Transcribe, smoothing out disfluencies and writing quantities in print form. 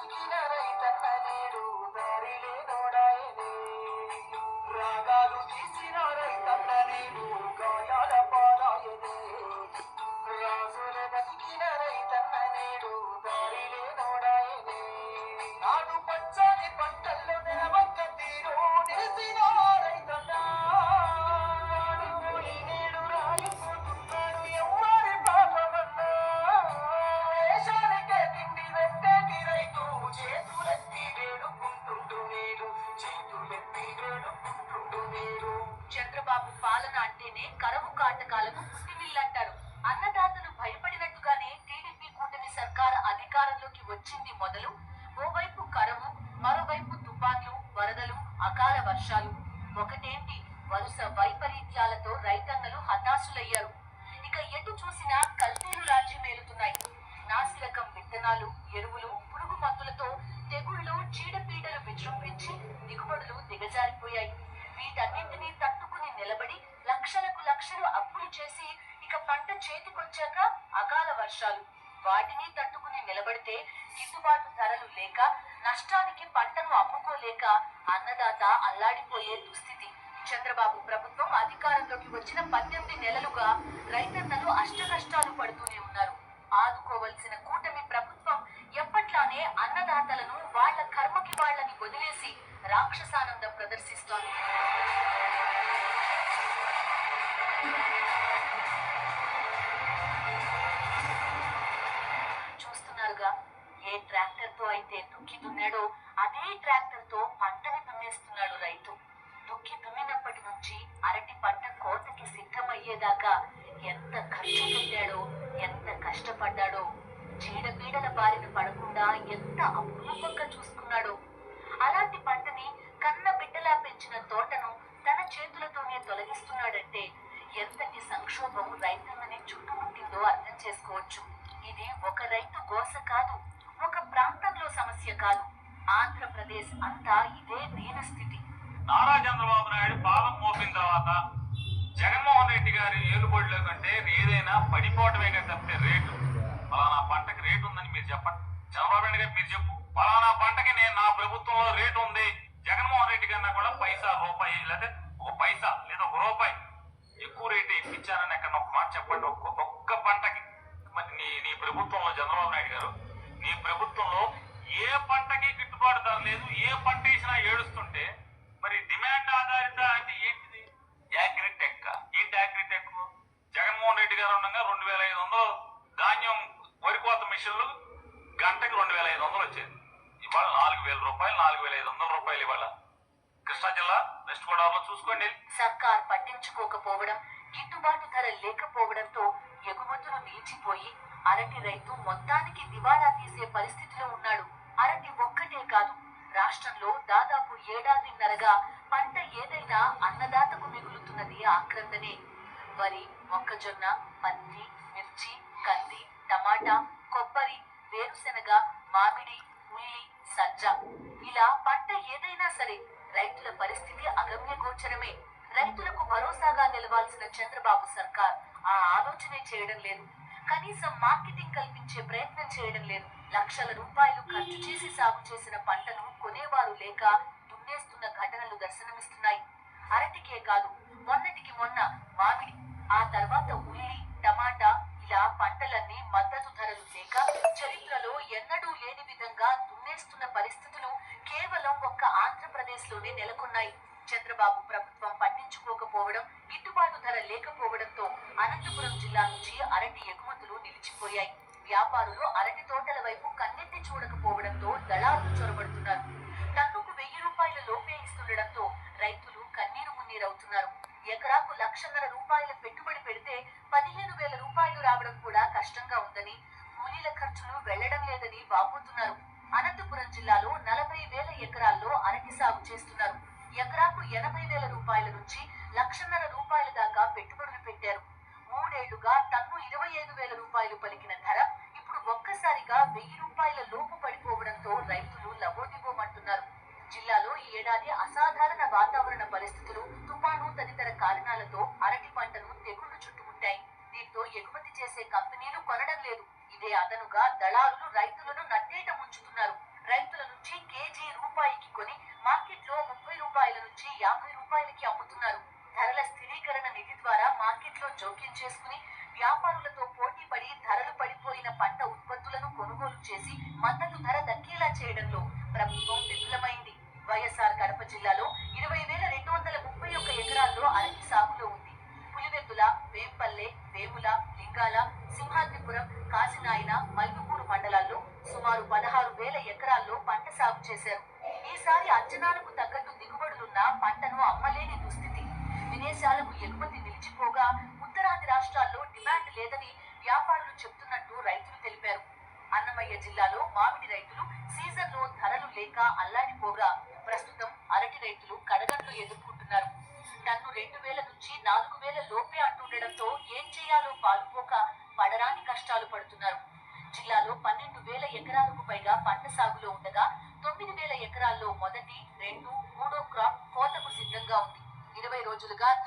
బతికిన రైతన్న నేడు దారిలే నోడాయనే. రాగాలు తీసిన రైతన్న నేడు గాయాల పారాయనే. రాజుల బతికిన రైతన్న నేడు దారిలే నోడాయనే. నాడు పచ్చని పంటల్లో నెలవంక తీరు నిలిసిన రైతన్న పోయి నేడు రాలిపోతున్నాడు ఎవ్వరి పాపమన్నా. దేశానికే తిండి పెట్టేటి రైతు చేతులెత్తి వేడుకుంటుండు నేడు. చేతులెత్తి వేడుకుంటుండు నేడు. చంద్రబాబు పాలన అంటేనే కరువు కాటకాలకు పుట్టినిల్లంటారు. అన్నదాతలు భయపడినట్టుగానే టీడీపీ కూటమి సర్కార్ అధికారంలోకి వచ్చింది మొదలు ఓవైపు కరువు, మరోవైపు తుఫాన్లు, వరదలు, అకాల వర్షాలు, ఒకటేంటి వరుస వైపరీత్యాలతో రైతన్నలు హతాశులయ్యారు. ఇక ఎటు చూసినా కల్తీలు రాజ్యమేలుతున్నాయి. నాసిరకం విత్తనాలు, ఎరువులు, పురుగు మందులతో తెగుళ్లు, చీడపీడలు విజృంభించి దిగుబడులు దిగజారిపోయాయి. వీటన్నింటినీ తట్టుకుని నిలబడి లక్షలకు లక్షలు అప్పులు చేసి ఇక పంట చేతికొచ్చాక అకాల వర్షాలు, వాటిని తట్టుకుని నిలబడితే గిట్టుబాటు ధరలు లేక నష్టానికి పంటను అమ్ముకోలేక అన్నదాత అల్లాడిపోయే దుస్థితి. చంద్రబాబు ప్రభుత్వం అధికారంలోకి వచ్చిన 18 నెలలుగా రైతన్నలు అష్టకష్టాలు పడుతూనే ఉన్నారు. ఆదుకోవలసిన కూటమి ప్రభుత్వం ఎప్పట్లానే అన్నదాతలను వాళ్ల కర్మకి వాళ్లని వదిలేసి రాక్షసానందం ప్రదర్శిస్తోంది. చూస్తున్నారుగా, ఏ ట్రాక్టర్ తో అయితే దుక్కి దున్నాడో అదే ట్రాక్టర్ తో పంటని దున్నేస్తున్నాడు రైతు. దుక్కి దున్నినప్పటి నుంచి అరటి పంట కోతకి సిద్ధమయ్యేదాకా ఎంత ఖర్చు పెట్టాడో, ఎంత కష్టపడ్డాడో, చీడపీడల బారిన పడకుండా ఎంత అపురూపంగా చూసుకున్నాడో. అలాంటి పంటని కన్న బిడ్డలా పెంచిన తోటను తన చేతులతోనే తొలగిస్తున్నాడంటే ఎంతటి సంక్షోభం రైతన్నని చుట్టుముట్టిందో అర్థం చేసుకోవచ్చు. ఇది ఒక రైతు గోస కాదు, ఒక ప్రాంతంలో సమస్య కాదు. ఆంధ్రప్రదేశ్ అంతా ఇదే దీనస్థితి. నారా చంద్రబాబు నాయుడు పాదం మోపిన తర్వాత జగన్మోహన్ రెడ్డి గారి ఏలుబడిలో కంటే ఏదైనా పడిపోవటమే తప్పితే రేటు, పలానా పంటకి రేటు ఉందని మీరు చెప్పండి. చంద్రబాబు నాయుడు గారు మీరు చెప్పు, పలానా పంటకి నేను నా ప్రభుత్వంలో రేటు ఉంది. జగన్మోహన్ రెడ్డి కన్నా కూడా పైసా, రూపాయి లేదా ఒక పైసా లేదా ఒక రూపాయి ఎక్కువ రేటు ఇప్పించానని ఎక్కడ ఒక మాట చెప్పండి. ఒక్క పంటకి. మరి నీ ప్రభుత్వంలో చంద్రబాబు నాయుడు గారు, నీ ప్రభుత్వంలో ఏ పంటకి గిట్టుబాటు ధర లేదు, ఏ పంట వేసినా ఏడుస్తుంటే మరి డిమాండ్ ఆధారిత అంటే ఏంటిది? అగ్రిటెక్. ఏంటి అగ్రిటెక్? జగన్మోహన్ రెడ్డి గారు ఉండగా 2500 ధాన్యం వరి కోత మిషన్లు గంటకి 2500 వచ్చేది. ఇవాళ 4000 రూపాయలు, 4500 రూపాయలు ఇవాళ. కృష్ణా జిల్లా వెస్ట్ గోదావరిలో చూసుకోండి. సర్కార్ పట్టించుకోకపోవడం, గిట్టుబాటు ధర లేకపోవడంతో ఎగుమతులు నిలిచిపోయి అరటి రైతు మొత్తానికి దివాళా తీసే పరిస్థితిలో ఉన్నాడు. అరటి ఒక్కటే కాదు, రాష్ట్రంలో దాదాపు ఏడాదిన్నరగా పంట ఏదైనా అన్నదాతకు మిగులుతున్నది ఆక్రందనే. వరి, మొక్కజొన్న, పత్తి, మిర్చి, కంది, టమాటా, కొబ్బరి, వేరుశెనగ, మామిడి, ఉల్లి, సజ్జ, ఇలా పంట ఏదైనా సరే రైతుల పరిస్థితి అగమ్య గోచరమే. రైతులకు భరోసాగా నిలవాల్సిన చంద్రబాబు సర్కార్ ఆ ఆలోచనే చేయడం లేదు. కనీసం మార్కెటింగ్ కల్పించే ప్రయత్నం చేయడం లేదు. లక్షల రూపాయలు ఖర్చు చేసి సాగు చేసిన పంటను కొనేవారు లేక దున్నేస్తున్న ఘటనలు దర్శనమిస్తున్నాయి. అరటికే కాదు, మొన్నటికి మొన్న మామిడి, ఆ తర్వాత ఉల్లి, టమాటా, ఇలా పంటలన్నీ మద్దతు ధరలు లేక చరిత్రలో ఎన్నడూ లేని విధంగా దున్నేస్తున్న పరిస్థితులు కేవలం ఒక్క ఆంధ్రప్రదేశ్ లోనే నెలకొన్నాయి. చంద్రబాబు ప్రభుత్వం పట్టించుకోకపోవడం, గిట్టుబాటు ధర లేకపోవడంతో అనంతపురం జిల్లా నుంచి అరటి ఎగుమతులు నిలిచిపోయాయి. వ్యాపారులు అరటి తోటల వైపు కన్నెత్తి చూడకపోవడంతో దళారులు చొరబడుతున్నారు. టన్నుకు 1000 రూపాయల లోపే ఇస్తుండడంతో రైతులు కన్నీరు మున్నీరవుతున్నారు. ఎకరాకు 1,50,000 రూపాయల పెట్టుబడి పెడితే 15,000 రూపాయలు రావడం కూడా కష్టంగా ఉందని, కూలీల ఖర్చులు వెళ్లడం లేదని వాపోతున్నారు. అనంతపురం జిల్లాలో 40,000 ఎకరాల్లో అరటి సాగు చేస్తున్నారు. ఎకరాకు 80,000 రూపాయల నుంచి 1,50,000 రూపాయల దాకా పెట్టుబడులు పెట్టారు. 3 ఏళ్లుగా టన్ను 25,000 రూపాయలు పలికిన ధర ఇప్పుడు ఒక్కసారిగా 1,000 రూపాయల లోపు పడిపోవడంతో రైతులు లబోదిబోమంటున్నారు. జిల్లాలో ఈ ఏడాది అసాధారణ వాతావరణ పరిస్థితులు, తుఫాను తదితర కారణాలతో అరటి పంటను తెగుళ్లు చుట్టుముట్టాయి. దీంతో ఎగుమతి చేసే కంపెనీలు కొనడం లేదు. ఇదే అదనుగా దళారులు రైతులను నట్టేట ముంచుతున్నారు. కారణంగా ఉత్తరాది రాష్ట్రాల్లో డిమాండ్ లేదని వ్యాపారులు చెబుతున్నట్టు రైతులు తెలిపారు. అన్నమయ్య జిల్లాలో మామిడి రైతులు సీజన్లో ధరలు లేక అల్లాడిపోగా ప్రస్తుతం అరటి రైతులు కడగండ్లు ఎదుర్కొంటున్నారు. టన్ను 2000 నుంచి 4000 లోపే అంటుండడంతో ఏం చేయాలో పాలుపోక పడరాని కష్టాలు పడుతున్నారు. జిల్లాలో 12,000 ఎకరాలకు పైగా పంట సాగులో ఉండగా 9,000 ఎకరాల్లో మొదటి, 2, 3 క్రాప్ కోతకు సిద్ధంగా ఉంది. 20 రోజులుగా